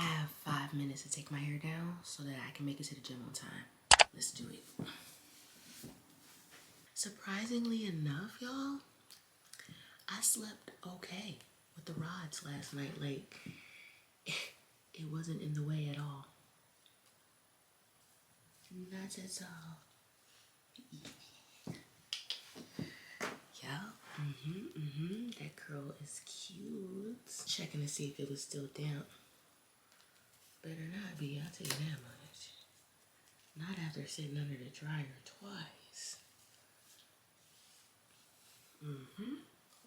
I have 5 minutes to take my hair down so that I can make it to the gym on time. Let's do it. Surprisingly enough, y'all, I slept okay with the rods last night. Like, it wasn't in the way at all. Not at all. Yeah. That curl is cute. Checking to see if it was still damp. Better not be, I'll tell you that much. Not after sitting under the dryer twice.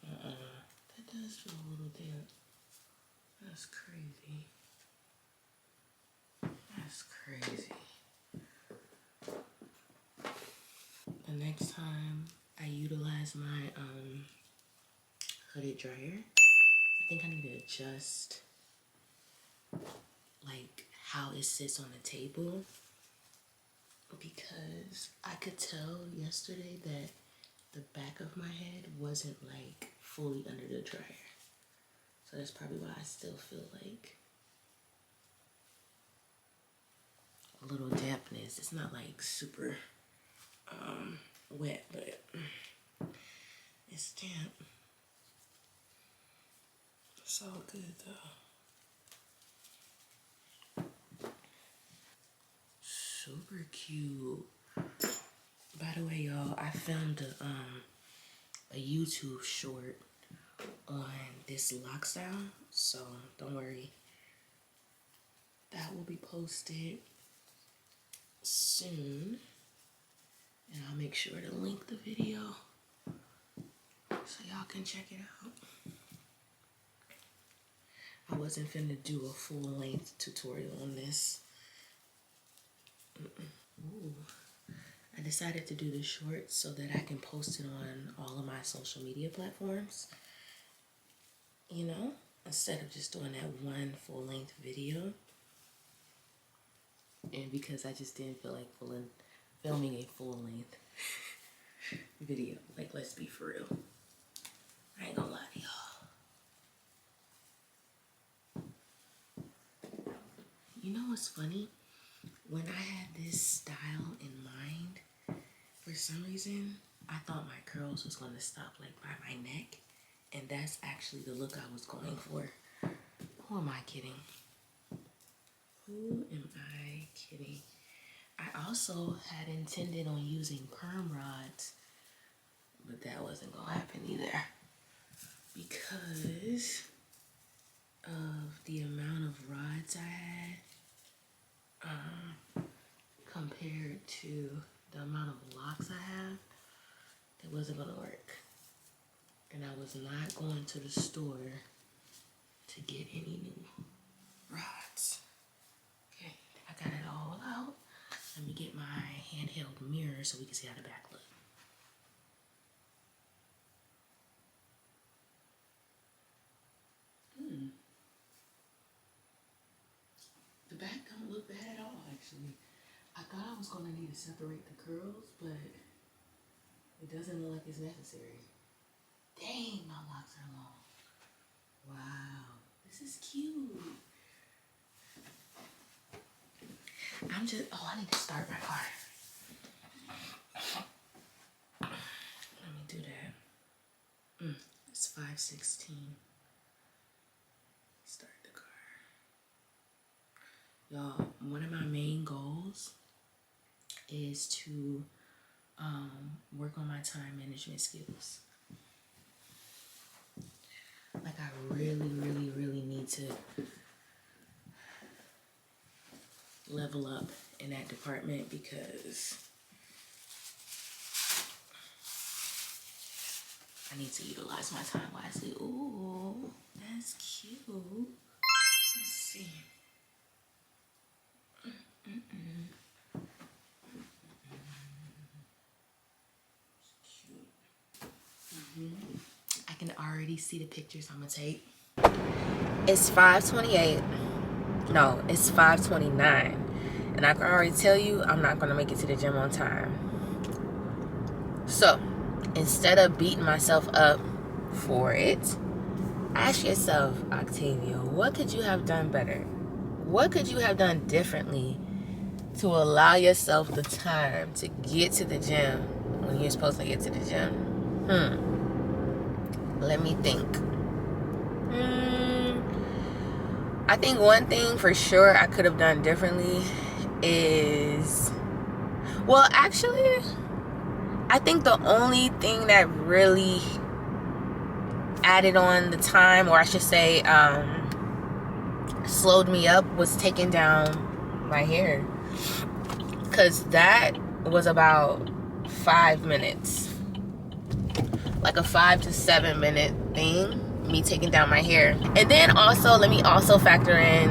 That does feel a little damp. That's crazy. That's crazy. The next time I utilize my hooded dryer, I think I need to adjust like how it sits on the table, because I could tell yesterday that the back of my head wasn't like fully under the dryer. So that's probably why I still feel like a little dampness. It's not like super wet, but it's damp. It's all good though. Super cute. By the way, y'all, I filmed a YouTube short on this Locstyle, so don't worry. That will be posted soon, and I'll make sure to link the video so y'all can check it out. I wasn't finna do a full-length tutorial on this. Ooh. I decided to do this short so that I can post it on all of my social media platforms. You know, instead of just doing that one full-length video. And because I just didn't feel like filming a full-length video. Like, let's be for real. I ain't gonna lie to y'all. You know what's funny? When I had this style in mind, for some reason, I thought my curls was going to stop like by my neck. And that's actually the look I was going for. Who am I kidding? Who am I kidding? I also had intended on using perm rods, but that wasn't going to happen either, because of the amount of rods I had compared to the amount of locks I have. It wasn't going to work. And I was not going to the store to get any new rods. Okay, I got it all out. Let me get my handheld mirror so we can see how the back looks. The back don't look bad at all, actually. I thought I was going to need to separate the curls, but it doesn't look like it's necessary. Dang, my locks are long. Wow, this is cute. I need to start my car. Let me do that. It's 5:16. Start the car. Y'all, one of my main goals is to work on my time management skills. Like, I really need to level up in that department, because I need to utilize my time wisely. Ooh, that's cute. Let's see. I can already see the pictures I'm gonna take. It's 5:28. No, it's 5:29. And I can already tell you I'm not gonna make it to the gym on time. So, instead of beating myself up for it, ask yourself, Octavia, what could you have done better? What could you have done differently to allow yourself the time to get to the gym when you're supposed to get to the gym? Let me think. I think one thing for sure I could have done differently is, well, actually, I think the only thing that really added on the time, or I should say, slowed me up, was taking down my hair. Because that was about 5 minutes. Like a 5 to 7 minute thing, me taking down my hair. And then also, let me also factor in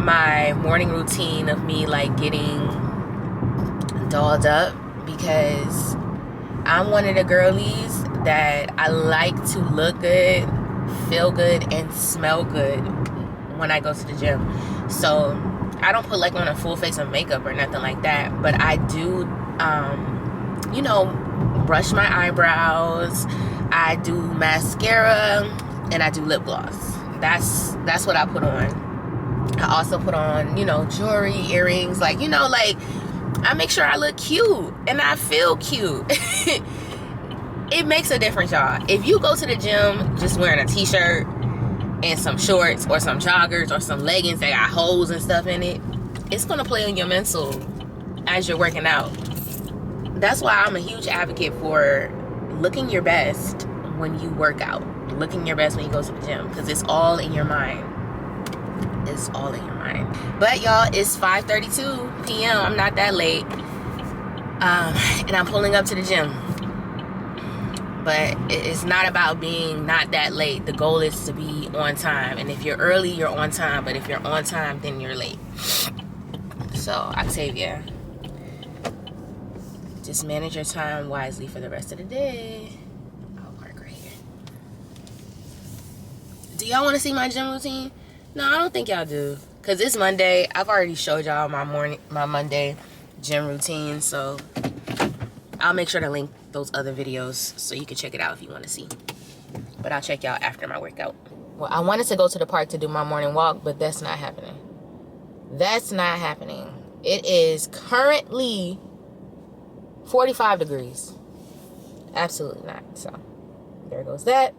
my morning routine of me like getting dolled up, because I'm one of the girlies that I like to look good, feel good, and smell good when I go to the gym. So I don't put like on a full face of makeup or nothing like that, but I do, you know, brush my eyebrows, I do mascara, and I do lip gloss. That's what I put on. I also put on, you know, jewelry, earrings, like, you know, like, I make sure I look cute and I feel cute. It makes a difference, y'all. If you go to the gym just wearing a t-shirt and some shorts or some joggers or some leggings that got holes and stuff in it, it's gonna play on your mental as you're working out. That's why I'm a huge advocate for looking your best when you work out, looking your best when you go to the gym, because it's all in your mind. It's all in your mind. But y'all, it's 5:32 p.m. I'm not that late, and I'm pulling up to the gym. But it's not about being not that late. The goal is to be on time. And if you're early, you're on time. But if you're on time, then you're late. So, Octavia, just manage your time wisely for the rest of the day. I'll park right here. Do y'all want to see my gym routine? No, I don't think y'all do. Because it's Monday. I've already showed y'all my Monday gym routine. So, I'll make sure to link those other videos so you can check it out if you want to see. But I'll check y'all after my workout. Well, I wanted to go to the park to do my morning walk, but that's not happening. That's not happening. It is currently 45 degrees. Absolutely not. So, there goes that.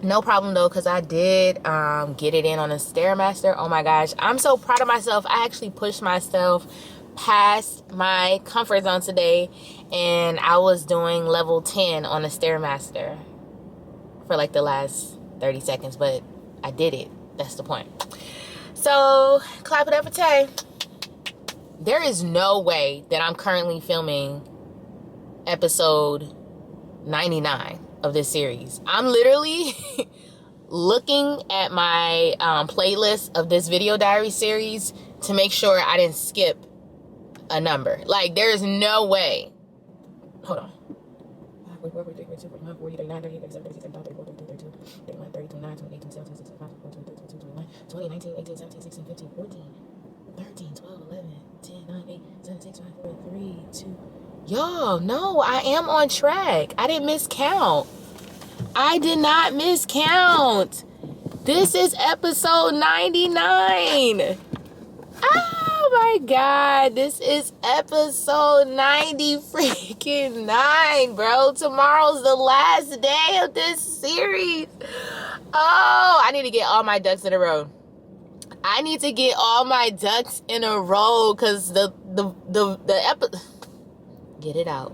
No problem, though, because I did get it in on a Stairmaster. Oh, my gosh. I'm so proud of myself. I actually pushed myself past my comfort zone today, and I was doing level 10 on a Stairmaster for like the last 30 seconds, but I did it. That's the point. So, clap it up for Tay. There is no way that I'm currently filming episode 99 of this series. I'm literally looking at my playlist of this video diary series to make sure I didn't skip a number. Like, there is no way. Hold on. 13, 12, 11, 10, 9, 8, 7, 6, 5, 4, 3, 2. Y'all, no, I am on track. I didn't miscount. I did not miscount. This is episode 99. Oh my God, this is episode 90 freaking 9, bro. Tomorrow's the last day of this series. Oh, I need to get all my ducks in a row. I need to get all my ducks in a row, because the get it out.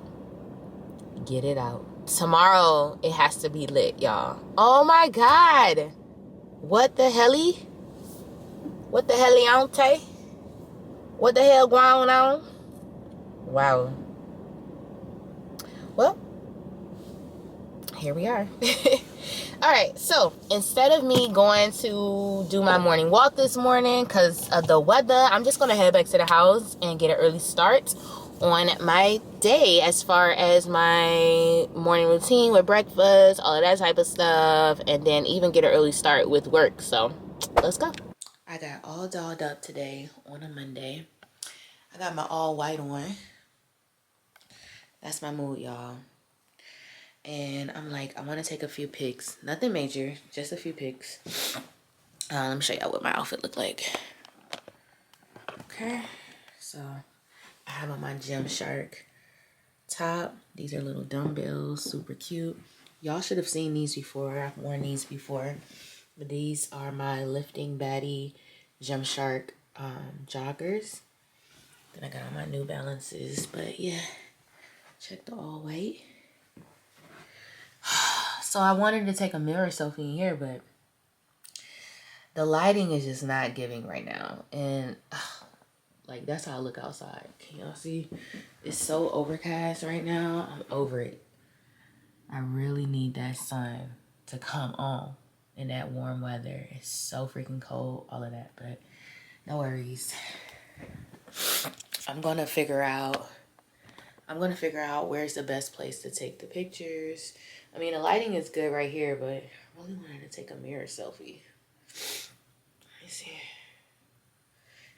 Get it out. Tomorrow, it has to be lit, y'all. Oh my God. What the helly? What the heliante? What the hell going on? Wow. Well, here we are. All right, so instead of me going to do my morning walk this morning because of the weather, I'm just going to head back to the house and get an early start on my day as far as my morning routine with breakfast, all of that type of stuff, and then even get an early start with work. So let's go. I got all dolled up today on a Monday. I got my all white on. That's my mood, y'all. And I'm like, I want to take a few pics. Nothing major, just a few pics. Let me show y'all what my outfit looked like. Okay, so I have on my Gymshark top. These are little dumbbells, super cute. Y'all should have seen these before. I've worn these before, but these are my Aligned.Baddie Gymshark joggers. Then I got on my New Balances, but yeah, check the all white. So I wanted to take a mirror selfie in here, but the lighting is just not giving right now. And like, that's how I look outside. Can y'all see? It's so overcast right now. I'm over it. I really need that sun to come on in that warm weather. It's so freaking cold, all of that, but no worries. I'm gonna figure out where's the best place to take the pictures. I mean, the lighting is good right here, but I really wanted to take a mirror selfie. Let me see.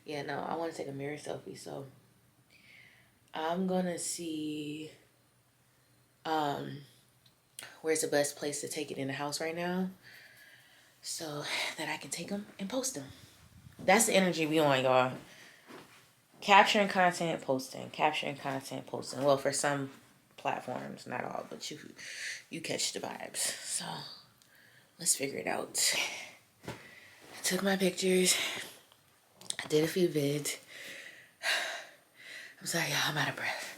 Yeah, no, I want to take a mirror selfie, so I'm gonna see where's the best place to take it in the house right now so that I can take them and post them. That's the energy we on, y'all. Capturing content, posting. Capturing content, posting. Well, for some platforms, not all, but you catch the vibes. So let's figure it out. I took my pictures. I did a few vids. I'm sorry, y'all, I'm out of breath.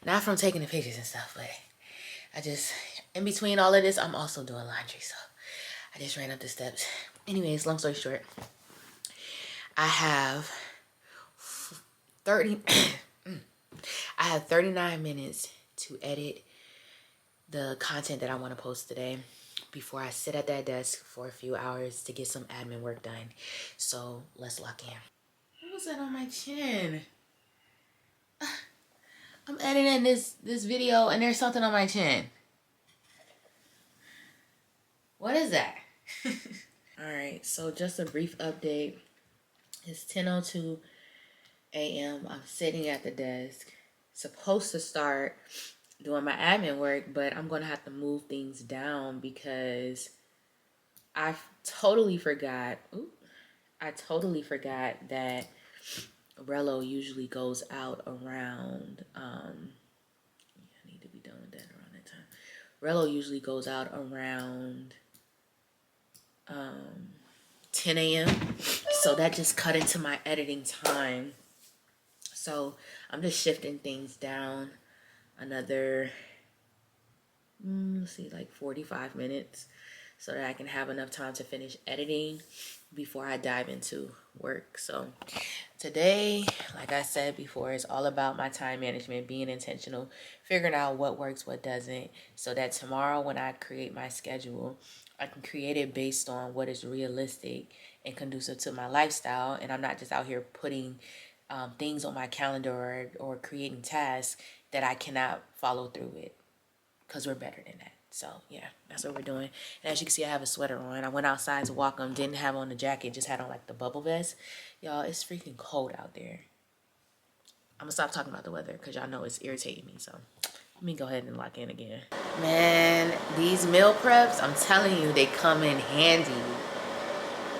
Not from taking the pictures and stuff, but I just, in between all of this, I'm also doing laundry, so I just ran up the steps. Anyways, long story short, I have 39 minutes to edit the content that I want to post today before I sit at that desk for a few hours to get some admin work done. So let's lock in. What was that on my chin? I'm editing this video and there's something on my chin. What is that? All right, so just a brief update. It's 10:02 a.m. I'm sitting at the desk, supposed to start doing my admin work, but I'm gonna have to move things down because I totally forgot. I totally forgot that Rello usually goes out around. I need to be done with that around that time. Rello usually goes out around 10 a.m. So that just cut into my editing time. So I'm just shifting things down another, let's see, like 45 minutes so that I can have enough time to finish editing before I dive into work. So today, like I said before, it's all about my time management, being intentional, figuring out what works, what doesn't, so that tomorrow when I create my schedule, I can create it based on what is realistic and conducive to my lifestyle. And I'm not just out here putting things on my calendar or creating tasks that I cannot follow through with, because we're better than that. So yeah, that's what we're doing. And as you can see, I have a sweater on. I went outside to walk them, didn't have on the jacket, just had on like the bubble vest. Y'all, it's freaking cold out there. I'm gonna stop talking about the weather because y'all know it's irritating me. So let me go ahead and lock in again. Man, these meal preps, I'm telling you, they come in handy.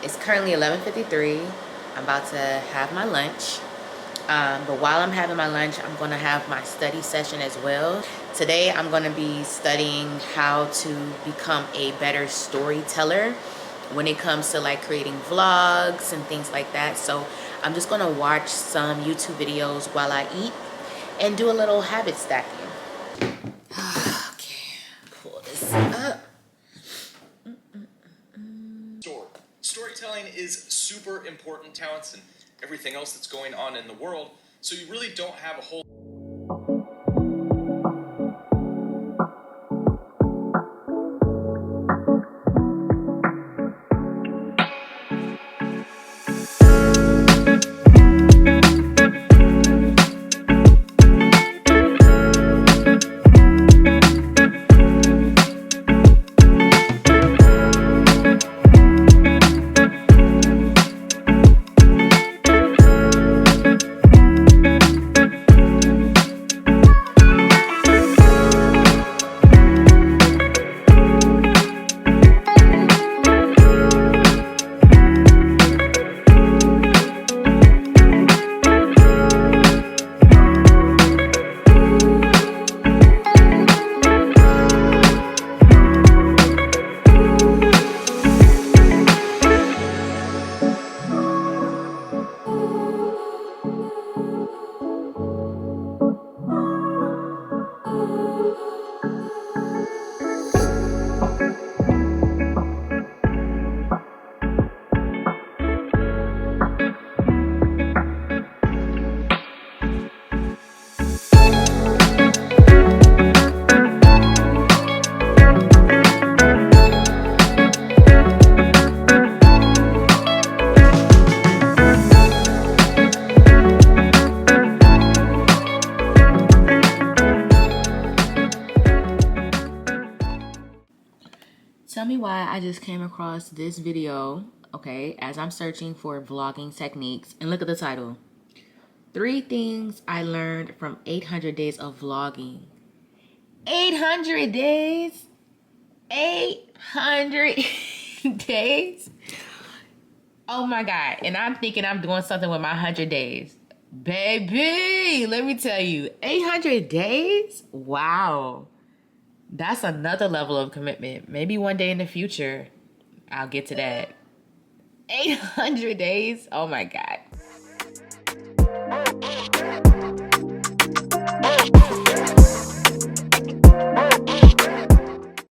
It's currently 11:53. I'm about to have my lunch. But while I'm having my lunch, I'm going to have my study session as well. Today, I'm going to be studying how to become a better storyteller when it comes to like creating vlogs and things like that. So I'm just going to watch some YouTube videos while I eat and do a little habit stacking. Okay, pull this up. Storytelling is super important talents and everything else that's going on in the world, so you really don't have a whole I just came across this video, okay, as I'm searching for vlogging techniques. And look at the title. 3 things I learned from 800 days of vlogging. 800 days? 800 days? Oh my God. And I'm thinking I'm doing something with my 100 days. Baby, let me tell you, 800 days? Wow. That's another level of commitment. Maybe one day in the future, I'll get to that. 800 days? Oh my God.